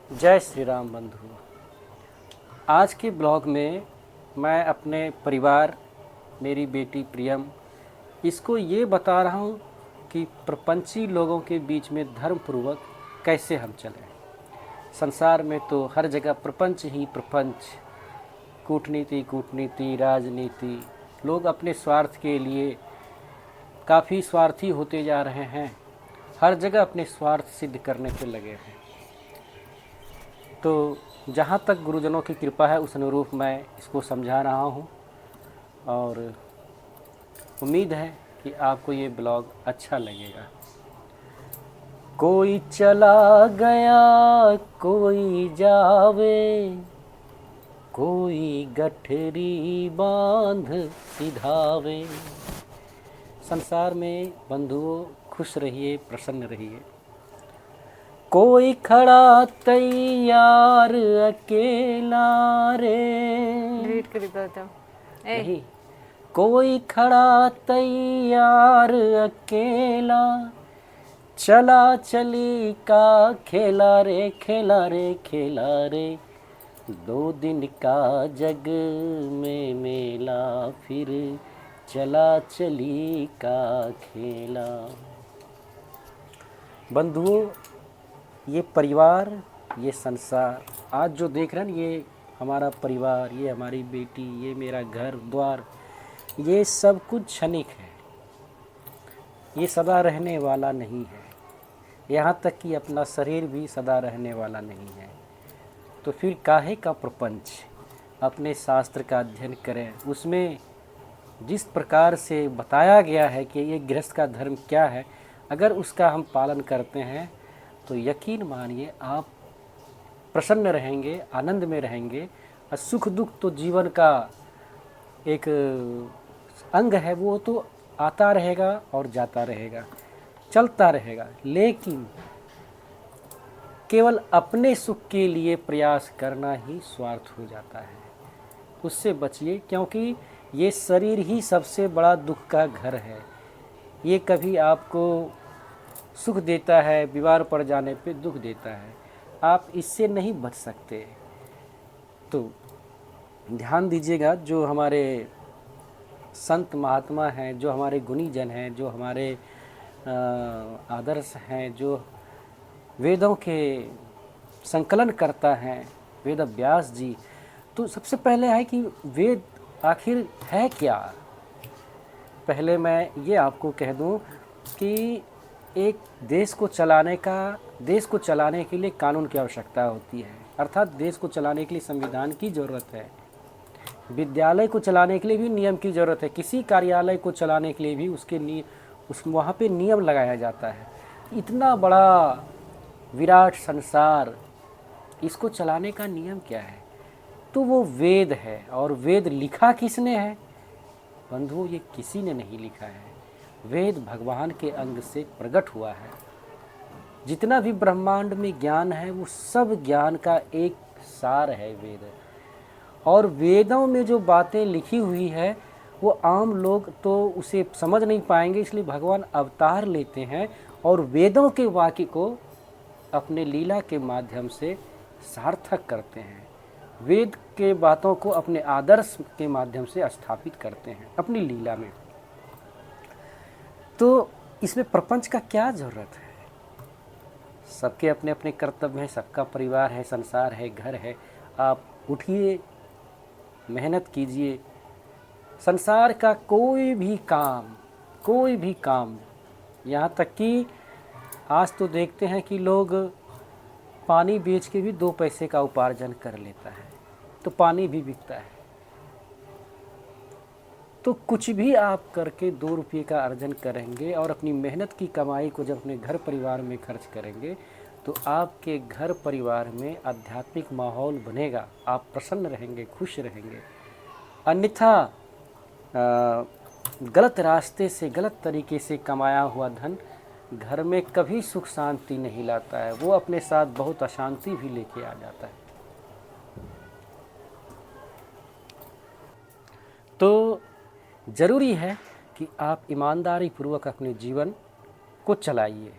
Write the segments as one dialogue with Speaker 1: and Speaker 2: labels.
Speaker 1: जय श्री राम बंधु। आज के ब्लॉग में मैं अपने परिवार, मेरी बेटी प्रियम, इसको ये बता रहा हूँ कि प्रपंची लोगों के बीच में धर्मपूर्वक कैसे हम चलें। संसार में तो हर जगह प्रपंच ही प्रपंच, कूटनीति, राजनीति, लोग अपने स्वार्थ के लिए काफ़ी स्वार्थी होते जा रहे हैं। हर जगह अपने स्वार्थ सिद्ध करने पे लगे हैं। तो जहाँ तक गुरुजनों की कृपा है उस अनुरूप मैं इसको समझा रहा हूँ और उम्मीद है कि आपको ये ब्लॉग अच्छा लगेगा। कोई चला गया कोई जावे, कोई गठरी बांध सिधावे। संसार में बंधुओं खुश रहिए, प्रसन्न रहिए। कोई खड़ा तैयार अकेला रे,
Speaker 2: डिलीट कर देता था।
Speaker 1: नहीं, कोई खड़ा तैयार अकेला, चला चली का खेला रे, खेला रे, खेला रे। 2 दिन का जग में मेला, फिर चला चली का खेला। बंधुओं, ये परिवार, ये संसार आज जो देख रहे हैं, ये हमारा परिवार, ये हमारी बेटी, ये मेरा घर द्वार, ये सब कुछ क्षणिक है। ये सदा रहने वाला नहीं है। यहाँ तक कि अपना शरीर भी सदा रहने वाला नहीं है। तो फिर काहे का प्रपंच। अपने शास्त्र का अध्ययन करें, उसमें जिस प्रकार से बताया गया है कि ये गृहस्थ का धर्म क्या है, अगर उसका हम पालन करते हैं तो यकीन मानिए आप प्रसन्न रहेंगे, आनंद में रहेंगे। और सुख दुख तो जीवन का एक अंग है, वो तो आता रहेगा और जाता रहेगा, चलता रहेगा। लेकिन केवल अपने सुख के लिए प्रयास करना ही स्वार्थ हो जाता है। उससे बचिए, क्योंकि ये शरीर ही सबसे बड़ा दुख का घर है। ये कभी आपको सुख देता है, बीमार पड़ जाने पे दुख देता है। आप इससे नहीं बच सकते। तो ध्यान दीजिएगा, जो हमारे संत महात्मा हैं, जो हमारे गुणीजन हैं, जो हमारे आदर्श हैं, जो वेदों के संकलन करता हैं, वेद व्यास जी, तो सबसे पहले है कि वेद आखिर है क्या। पहले मैं ये आपको कह दूं कि एक देश को चलाने के लिए कानून की आवश्यकता होती है, अर्थात देश को चलाने के लिए संविधान की ज़रूरत है। विद्यालय को चलाने के लिए भी नियम की ज़रूरत है। किसी कार्यालय को चलाने के लिए भी वहाँ पे नियम लगाया जाता है। इतना बड़ा विराट संसार, इसको चलाने का नियम क्या है? तो वो वेद है। और वेद लिखा किसने है? बंधुओं, ये किसी ने नहीं लिखा है। वेद भगवान के अंग से प्रकट हुआ है। जितना भी ब्रह्मांड में ज्ञान है, वो सब ज्ञान का एक सार है वेद। और वेदों में जो बातें लिखी हुई है वो आम लोग तो उसे समझ नहीं पाएंगे, इसलिए भगवान अवतार लेते हैं और वेदों के वाक्य को अपने लीला के माध्यम से सार्थक करते हैं। वेद के बातों को अपने आदर्श के माध्यम से स्थापित करते हैं अपनी लीला में। तो इसमें प्रपंच का क्या ज़रूरत है? सबके अपने अपने कर्तव्य हैं, सबका परिवार है, संसार है, घर है। आप उठिए, मेहनत कीजिए। संसार का कोई भी काम, यहाँ तक कि आज तो देखते हैं कि लोग पानी बेच के भी 2 पैसे का उपार्जन कर लेता है, तो पानी भी बिकता है। तो कुछ भी आप करके 2 रुपये का अर्जन करेंगे और अपनी मेहनत की कमाई को जब अपने घर परिवार में खर्च करेंगे तो आपके घर परिवार में आध्यात्मिक माहौल बनेगा। आप प्रसन्न रहेंगे, खुश रहेंगे। अन्यथा गलत रास्ते से, गलत तरीके से कमाया हुआ धन घर में कभी सुख शांति नहीं लाता है। वो अपने साथ बहुत अशांति भी लेके आ जाता है। तो ज़रूरी है कि आप ईमानदारी पूर्वक अपने जीवन को चलाइए।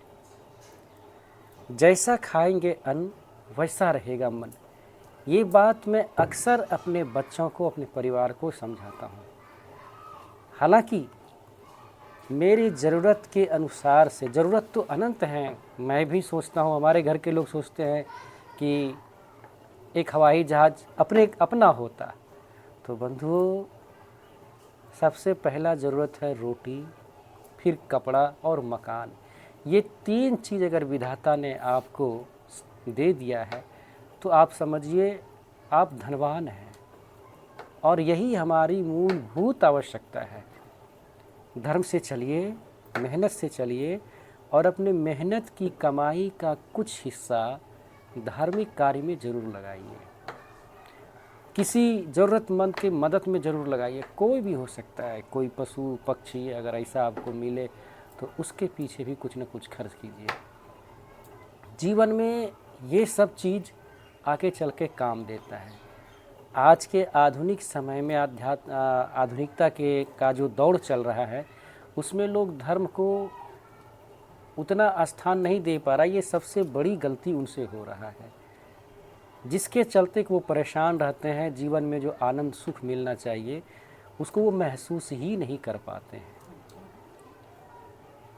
Speaker 1: जैसा खाएंगे अन्न वैसा रहेगा मन। ये बात मैं अक्सर अपने बच्चों को, अपने परिवार को समझाता हूँ। हालांकि मेरी ज़रूरत के अनुसार से, ज़रूरत तो अनंत है, मैं भी सोचता हूँ, हमारे घर के लोग सोचते हैं कि एक हवाई जहाज़ अपना होता। तो बंधुओं, सबसे पहला ज़रूरत है रोटी, फिर कपड़ा और मकान। ये 3 चीज़ अगर विधाता ने आपको दे दिया है तो आप समझिए आप धनवान हैं। और यही हमारी मूलभूत आवश्यकता है। धर्म से चलिए, मेहनत से चलिए और अपने मेहनत की कमाई का कुछ हिस्सा धार्मिक कार्य में ज़रूर लगाइए। किसी ज़रूरतमंद के मदद में ज़रूर लगाइए। कोई भी हो सकता है, कोई पशु पक्षी अगर ऐसा आपको मिले तो उसके पीछे भी कुछ न कुछ खर्च कीजिए। जीवन में ये सब चीज़ आगे चल के काम देता है। आज के आधुनिक समय में आधुनिकता का जो दौर चल रहा है उसमें लोग धर्म को उतना स्थान नहीं दे पा रहा। ये सबसे बड़ी गलती उनसे हो रहा है, जिसके चलते कि वो परेशान रहते हैं। जीवन में जो आनंद सुख मिलना चाहिए उसको वो महसूस ही नहीं कर पाते हैं।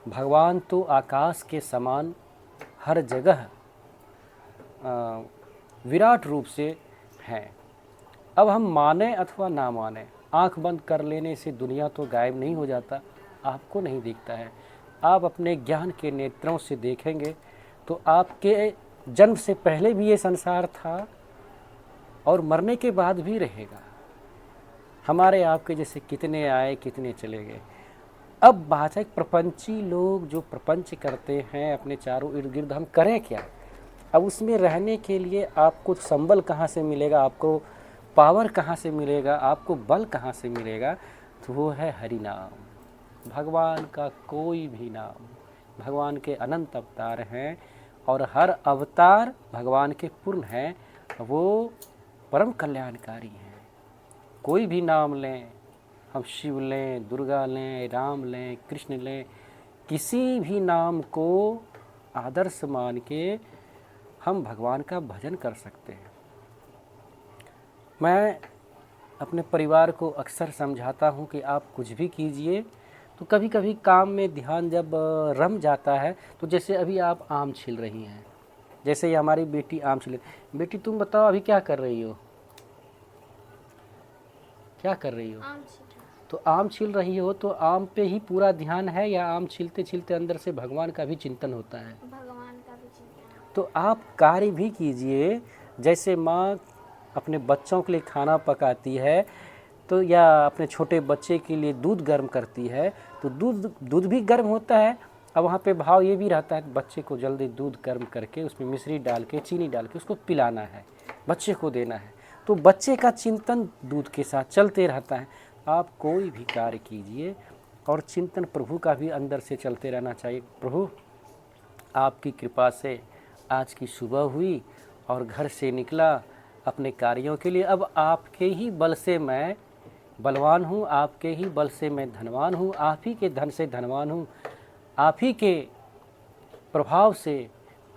Speaker 1: भगवान तो आकाश के समान हर जगह विराट रूप से हैं। अब हम माने अथवा ना माने, आंख बंद कर लेने से दुनिया तो गायब नहीं हो जाता, आपको नहीं दिखता है। आप अपने ज्ञान के नेत्रों से देखेंगे तो आपके जन्म से पहले भी ये संसार था और मरने के बाद भी रहेगा। हमारे आपके जैसे कितने आए, कितने चले गए। अब बात है प्रपंची लोग जो प्रपंच करते हैं अपने चारों इर्द गिर्द, हम करें क्या? अब उसमें रहने के लिए आपको संबल कहाँ से मिलेगा, आपको पावर कहाँ से मिलेगा, आपको बल कहाँ से मिलेगा? तो वो है हरि नाम, भगवान का कोई भी नाम। भगवान के अनंत अवतार हैं और हर अवतार भगवान के पूर्ण हैं, वो परम कल्याणकारी हैं। कोई भी नाम लें, हम शिव लें, दुर्गा लें, राम लें, कृष्ण लें, किसी भी नाम को आदर्श मान के हम भगवान का भजन कर सकते हैं। मैं अपने परिवार को अक्सर समझाता हूँ कि आप कुछ भी कीजिए तो कभी कभी काम में ध्यान जब रम जाता है, तो जैसे अभी आप आम छील रही हैं, जैसे ये हमारी बेटी आम छील रही। बेटी तुम बताओ अभी क्या कर रही हो? क्या कर रही हो? तो आम छील रही हो तो आम पे ही पूरा ध्यान है या आम छीलते छीलते अंदर से भगवान का भी चिंतन होता है?
Speaker 3: भगवान का भी चिंतन।
Speaker 1: तो आप कार्य भी कीजिए। जैसे माँ अपने बच्चों के लिए खाना पकाती है तो या अपने छोटे बच्चे के लिए दूध गर्म करती है, तो दूध भी गर्म होता है। अब वहाँ पे भाव ये भी रहता है बच्चे को जल्दी दूध गर्म करके उसमें मिश्री डाल के, चीनी डाल के उसको पिलाना है, बच्चे को देना है। तो बच्चे का चिंतन दूध के साथ चलते रहता है। आप कोई भी कार्य कीजिए और चिंतन प्रभु का भी अंदर से चलते रहना चाहिए। प्रभु आपकी कृपा से आज की सुबह हुई और घर से निकला अपने कार्यों के लिए। अब आपके ही बल से मैं बलवान हूँ, आपके ही बल से मैं धनवान हूँ, आप ही के धन से धनवान हूँ, आप ही के प्रभाव से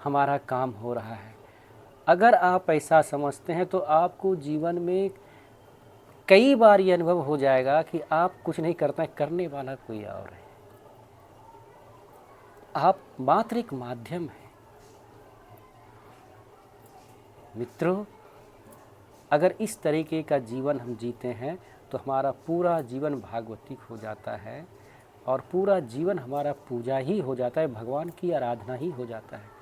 Speaker 1: हमारा काम हो रहा है। अगर आप ऐसा समझते हैं तो आपको जीवन में कई बार ये अनुभव हो जाएगा कि आप कुछ नहीं करते हैं, करने वाला कोई और है। आप मात्र एक माध्यम हैं। मित्रों, अगर इस तरीके का जीवन हम जीते हैं तो हमारा पूरा जीवन भागवतिक हो जाता है और पूरा जीवन हमारा पूजा ही हो जाता है, भगवान की आराधना ही हो जाता है।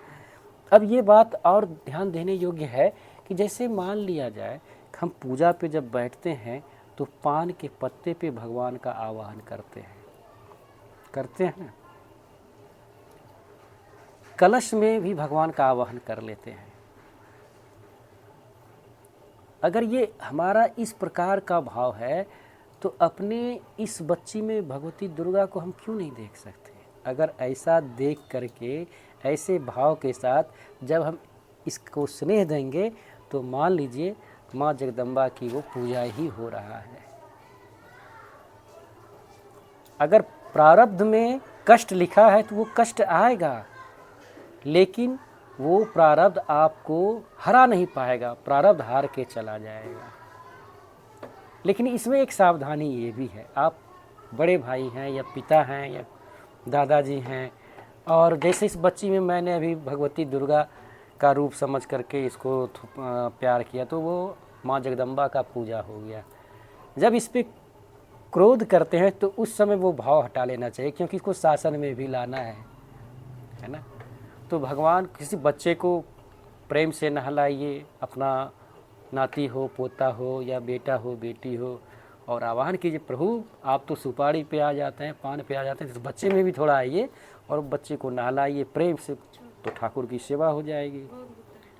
Speaker 1: अब ये बात और ध्यान देने योग्य है कि जैसे मान लिया जाए हम पूजा पे जब बैठते हैं तो पान के पत्ते पे भगवान का आवाहन करते हैं। कलश में भी भगवान का आवाहन कर लेते हैं। अगर ये हमारा इस प्रकार का भाव है तो अपने इस बच्ची में भगवती दुर्गा को हम क्यों नहीं देख सकते? अगर ऐसा देख करके, ऐसे भाव के साथ जब हम इसको स्नेह देंगे तो मान लीजिए माँ जगदम्बा की वो पूजा ही हो रहा है। अगर प्रारब्ध में कष्ट लिखा है तो वो कष्ट आएगा, लेकिन वो प्रारब्ध आपको हरा नहीं पाएगा, प्रारब्ध हार के चला जाएगा। लेकिन इसमें एक सावधानी ये भी है, आप बड़े भाई हैं या पिता हैं या दादाजी हैं, और जैसे इस बच्ची में मैंने अभी भगवती दुर्गा का रूप समझ करके इसको प्यार किया, तो वो माँ जगदम्बा का पूजा हो गया। जब इस पे क्रोध करते हैं तो उस समय वो भाव हटा लेना चाहिए, क्योंकि इसको शासन में भी लाना है ना। तो भगवान किसी बच्चे को प्रेम से नहलाइए, अपना नाती हो, पोता हो या बेटा हो, बेटी हो, और आह्वान कीजिए, प्रभु आप तो सुपारी पे आ जाते हैं, पान पे आ जाते हैं, तो बच्चे में भी थोड़ा आइए और बच्चे को नहलाइए प्रेम से, तो ठाकुर की सेवा हो जाएगी।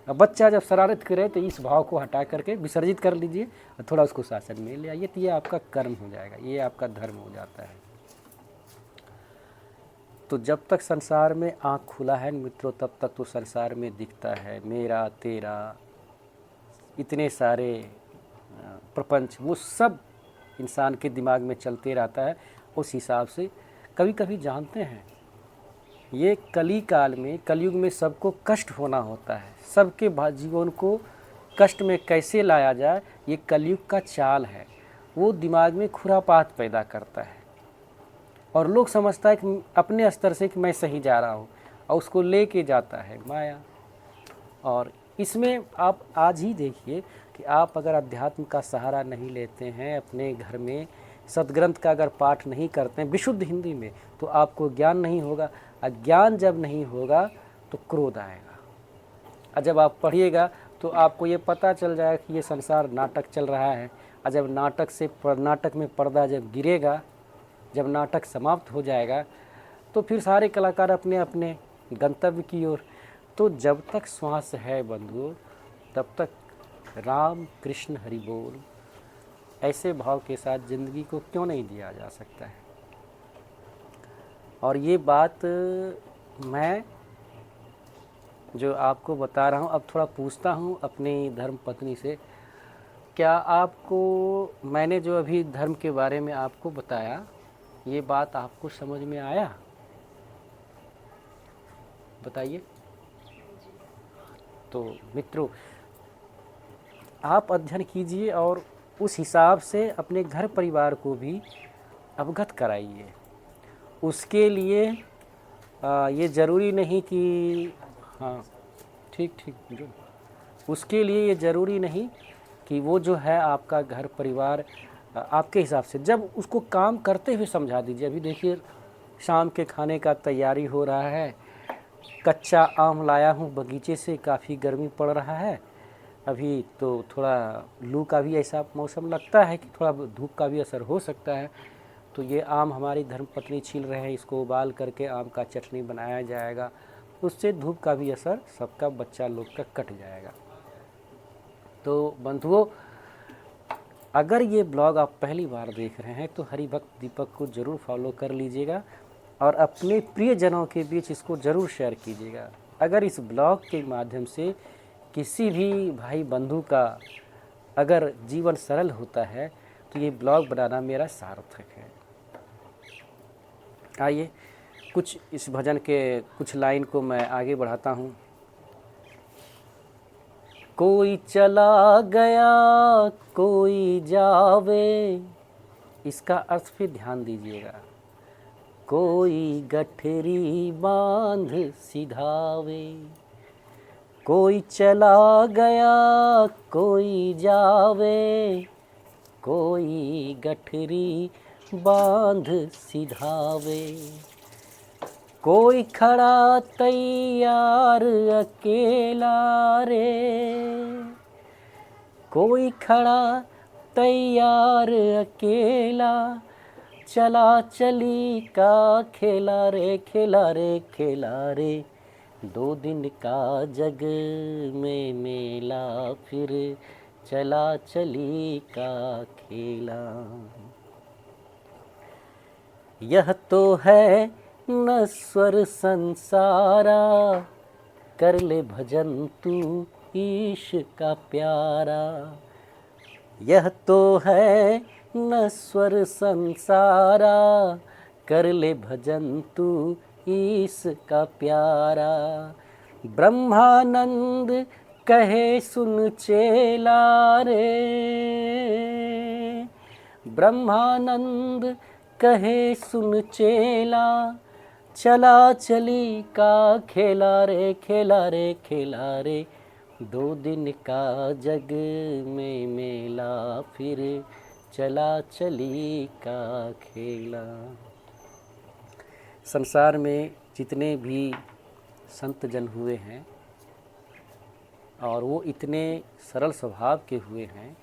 Speaker 1: अब बच्चा जब शरारत करे तो इस भाव को हटा करके विसर्जित कर लीजिए और थोड़ा उसको शासन में ले आइए, तो ये आपका कर्म हो जाएगा, ये आपका धर्म हो जाता है। तो जब तक संसार में आँख खुला है मित्रों, तब तक तो संसार में दिखता है मेरा तेरा, इतने सारे प्रपंच, वो सब इंसान के दिमाग में चलते रहता है। उस हिसाब से कभी कभी जानते हैं, ये कली काल में, कलयुग में सबको कष्ट होना होता है, सबके जीवन को कष्ट में कैसे लाया जाए, ये कलयुग का चाल है। वो दिमाग में खुरापात पैदा करता है और लोग समझता है कि अपने स्तर से कि मैं सही जा रहा हूँ, और उसको लेके जाता है माया। और इसमें आप आज ही देखिए कि आप अगर अध्यात्म का सहारा नहीं लेते हैं, अपने घर में सदग्रंथ का अगर पाठ नहीं करते हैं विशुद्ध हिंदी में, तो आपको ज्ञान नहीं होगा। अज्ञान जब नहीं होगा तो क्रोध आएगा, और जब आप पढ़िएगा तो आपको ये पता चल जाएगा कि ये संसार नाटक चल रहा है। और जब नाटक में पर्दा जब गिरेगा, जब नाटक समाप्त हो जाएगा, तो फिर सारे कलाकार अपने अपने गंतव्य की ओर। तो जब तक श्वास है बंधुओं, तब तक राम कृष्ण हरि बोल, ऐसे भाव के साथ ज़िंदगी को क्यों नहीं जिया जा सकता है। और ये बात मैं जो आपको बता रहा हूँ, अब थोड़ा पूछता हूँ अपनी धर्म पत्नी से, क्या आपको मैंने जो अभी धर्म के बारे में आपको बताया, ये बात आपको समझ में आया? बताइए। तो मित्रों, आप अध्ययन कीजिए और उस हिसाब से अपने घर परिवार को भी अवगत कराइए। उसके लिए ये ज़रूरी नहीं कि हाँ ठीक, उसके लिए ये ज़रूरी नहीं कि वो जो है आपका घर परिवार आपके हिसाब से, जब उसको काम करते हुए समझा दीजिए। अभी देखिए शाम के खाने का तैयारी हो रहा है, कच्चा आम लाया हूँ बगीचे से, काफ़ी गर्मी पड़ रहा है अभी, तो थोड़ा लू का भी ऐसा मौसम लगता है कि थोड़ा धूप का भी असर हो सकता है। तो ये आम हमारी धर्मपत्नी छील रहे हैं, इसको उबाल करके आम का चटनी बनाया जाएगा, उससे धूप का भी असर सबका, बच्चा लोग का कट जाएगा। तो बंधुओं, अगर ये ब्लॉग आप पहली बार देख रहे हैं तो हरिभक्त दीपक को ज़रूर फॉलो कर लीजिएगा और अपने प्रियजनों के बीच इसको ज़रूर शेयर कीजिएगा। अगर इस ब्लॉग के माध्यम से किसी भी भाई बंधु का अगर जीवन सरल होता है तो ये ब्लॉग बनाना मेरा सार्थक है। आइए कुछ इस भजन के कुछ लाइन को मैं आगे बढ़ाता हूँ। कोई चला गया कोई जावे, इसका अर्थ फिर ध्यान दीजिएगा। कोई गठरी बांध सिधावे, कोई चला गया कोई जावे, कोई गठरी बांध सिधावे, कोई खड़ा तैयार अकेला रे, कोई खड़ा तैयार अकेला, चला चली का खेला रे खेला रे खेला रे, 2 दिन का जग में मेला, फिर चला चली का खेला। यह तो है नश्वर संसारा, कर ले भजन तू ईश का प्यारा। यह तो है नश्वर संसारा, कर ले भजन तू ईश का प्यारा। ब्रह्मानंद कहे सुन चेला रे, ब्रह्मानंद कहे सुन चेला, चला चली का खेला रे, खेला रे, खेला रे, 2 दिन का जग में मेला, फिर चला चली का खेला। संसार में जितने भी संत जन हुए हैं और वो इतने सरल स्वभाव के हुए हैं,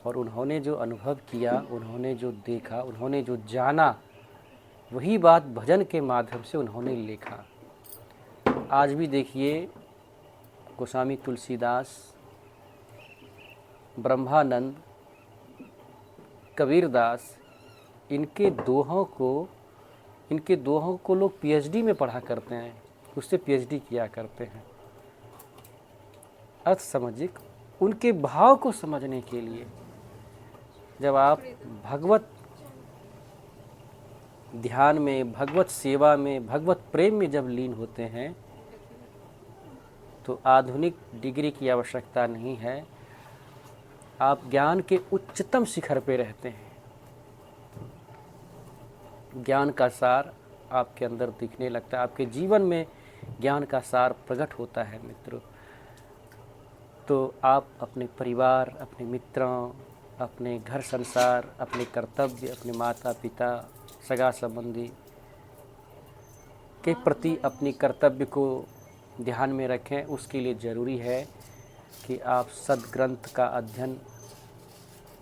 Speaker 1: और उन्होंने जो अनुभव किया, उन्होंने जो देखा, उन्होंने जो जाना, वही बात भजन के माध्यम से उन्होंने लिखा। आज भी देखिए गोस्वामी तुलसीदास, ब्रह्मानंद, कबीरदास, इनके दोहों को लोग पीएचडी में पढ़ा करते हैं, उससे पीएचडी किया करते हैं। अर्थ समझिए, उनके भाव को समझने के लिए जब आप भगवत ध्यान में, भगवत सेवा में, भगवत प्रेम में जब लीन होते हैं, तो आधुनिक डिग्री की आवश्यकता नहीं है। आप ज्ञान के उच्चतम शिखर पे रहते हैं, ज्ञान का सार आपके अंदर दिखने लगता है, आपके जीवन में ज्ञान का सार प्रकट होता है मित्रों। तो आप अपने परिवार, अपने मित्रों, अपने घर संसार, अपने कर्तव्य, अपने माता पिता, सगा संबंधी के प्रति अपनी कर्तव्य को ध्यान में रखें। उसके लिए ज़रूरी है कि आप सद्ग्रंथ का अध्ययन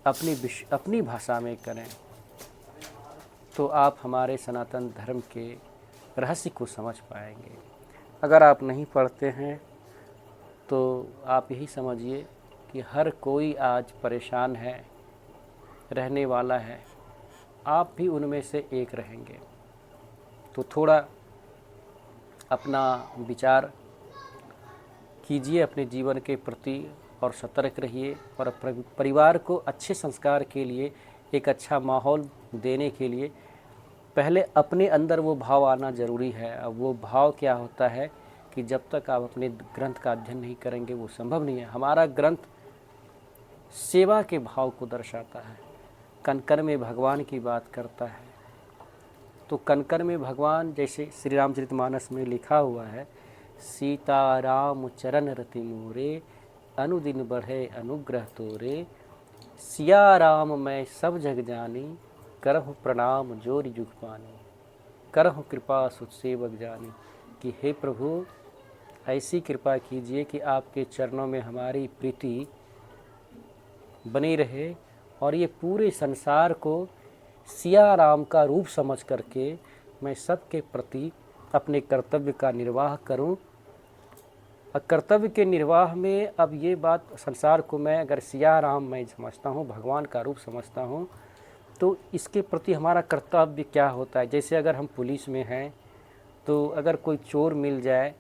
Speaker 1: अपनी भाषा में करें, तो आप हमारे सनातन धर्म के रहस्य को समझ पाएंगे। अगर आप नहीं पढ़ते हैं तो आप यही समझिए कि हर कोई आज परेशान है, रहने वाला है, आप भी उनमें से एक रहेंगे। तो थोड़ा अपना विचार कीजिए अपने जीवन के प्रति और सतर्क रहिए, और परिवार को अच्छे संस्कार के लिए, एक अच्छा माहौल देने के लिए पहले अपने अंदर वो भाव आना ज़रूरी है। अब वो भाव क्या होता है कि जब तक आप अपने ग्रंथ का अध्ययन नहीं करेंगे वो संभव नहीं है। हमारा ग्रंथ सेवा के भाव को दर्शाता है, कण कण में भगवान की बात करता है। तो कण कण में भगवान, जैसे श्री रामचरितमानस में लिखा हुआ है, सीता राम चरण रति मोरे, अनुदिन बढ़े अनुग्रह तोरे, सिया राम मैं सब जग जानी, करहु प्रणाम जोरि जुग पानी, करहु कृपा सुत सेवक जानी। कि हे प्रभु, ऐसी कृपा कीजिए कि आपके चरणों में हमारी प्रीति बनी रहे, और ये पूरे संसार को सिया राम का रूप समझ करके मैं सबके प्रति अपने कर्तव्य का निर्वाह करूं। और कर्तव्य के निर्वाह में अब ये बात, संसार को मैं अगर सिया राम मैं समझता हूँ, भगवान का रूप समझता हूँ, तो इसके प्रति हमारा कर्तव्य क्या होता है। जैसे अगर हम पुलिस में हैं, तो अगर कोई चोर मिल जाए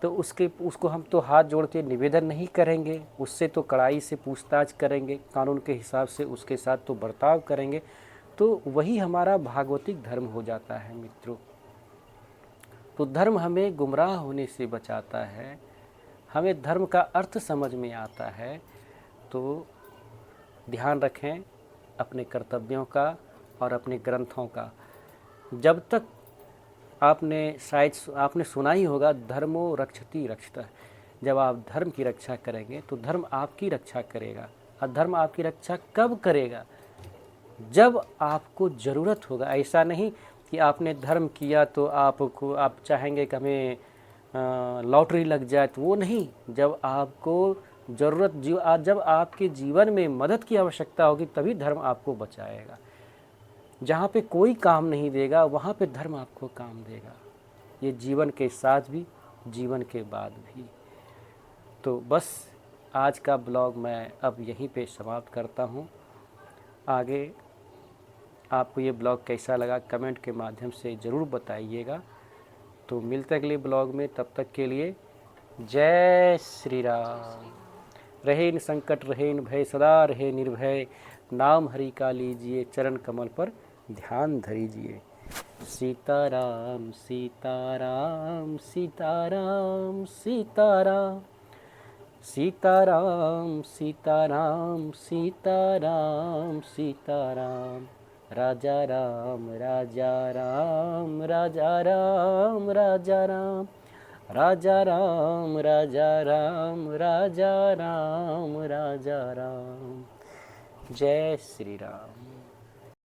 Speaker 1: तो उसको हम तो हाथ जोड़ के निवेदन नहीं करेंगे, उससे तो कड़ाई से पूछताछ करेंगे, कानून के हिसाब से उसके साथ तो बर्ताव करेंगे। तो वही हमारा भागवतिक धर्म हो जाता है मित्रों। तो धर्म हमें गुमराह होने से बचाता है, हमें धर्म का अर्थ समझ में आता है। तो ध्यान रखें अपने कर्तव्यों का और अपने ग्रंथों का। जब तक आपने सुना ही होगा, धर्मो रक्षति रक्षतः। जब आप धर्म की रक्षा करेंगे तो धर्म आपकी रक्षा करेगा। और धर्म आपकी रक्षा कब करेगा? जब आपको ज़रूरत होगा। ऐसा नहीं कि आपने धर्म किया तो आप चाहेंगे कि हमें लॉटरी लग जाए, तो वो नहीं। जब आपको ज़रूरत, जब आपके जीवन में मदद की आवश्यकता होगी, तभी धर्म आपको बचाएगा। जहाँ पे कोई काम नहीं देगा, वहाँ पे धर्म आपको काम देगा। ये जीवन के साथ भी, जीवन के बाद भी। तो बस आज का ब्लॉग मैं अब यहीं पे समाप्त करता हूँ। आगे आपको ये ब्लॉग कैसा लगा कमेंट के माध्यम से ज़रूर बताइएगा। तो मिलते अगले ब्लॉग में, तब तक के लिए जय श्री राम। रहे न संकट रहे न भय, सदा रहे निर्भय, नाम हरि का लीजिए, चरण कमल पर ध्यान धरीजिए। सीताराम सीताराम सीताराम सीताराम सीताराम सीताराम सीताराम सीताराम राजा राम राजा राम राजा राम राजा राम राजा राम राजा राम राजा राम राजा राम। जय श्री राम।